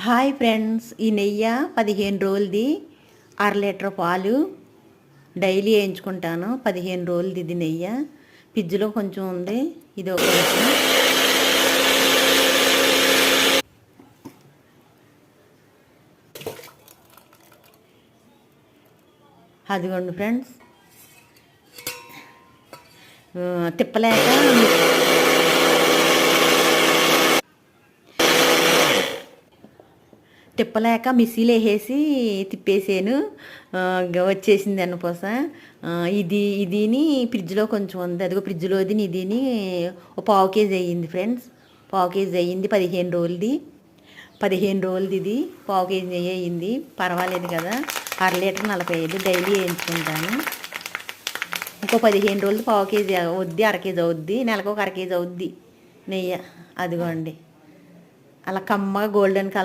Hi friends, ఈ నెయ్యి 15 రోజులది, litre పాలు డైలీ వేయించుకుంటాను. 15 రోజులది ఇది నెయ్యి. ఫ్రిడ్జ్లో కొంచెం ఉంది, ఇది ఒక కొంచెం. అదిగోండి ఫ్రెండ్స్, తిప్పలేక మిక్సీలో వేసేసి తిప్పేసాను. వచ్చేసింది అన్నపూస. ఇదిని ఫ్రిడ్జ్లో కొంచెం ఉంది, అదిగో ఫ్రిడ్జ్లోది. ఇదిని ఒక పావు కేజీ అయ్యింది ఫ్రెండ్స్, పావు కేజీ అయ్యింది. 15 రోజులది, 15 రోజులది ఇది. పావు కేజీ నెయ్యి అయ్యింది, పర్వాలేదు కదా. లీటర్ 45 డైలీ వేయించుకుంటాను. ఇంకో 15 రోజులు పావు కేజీ అవుద్ది, కేజీ అవుద్ది. నెలకు ఒక కేజీ అవుద్ది నెయ్యి. అదిగోండి, అలా కమ్మగా గోల్డెన్ కలర్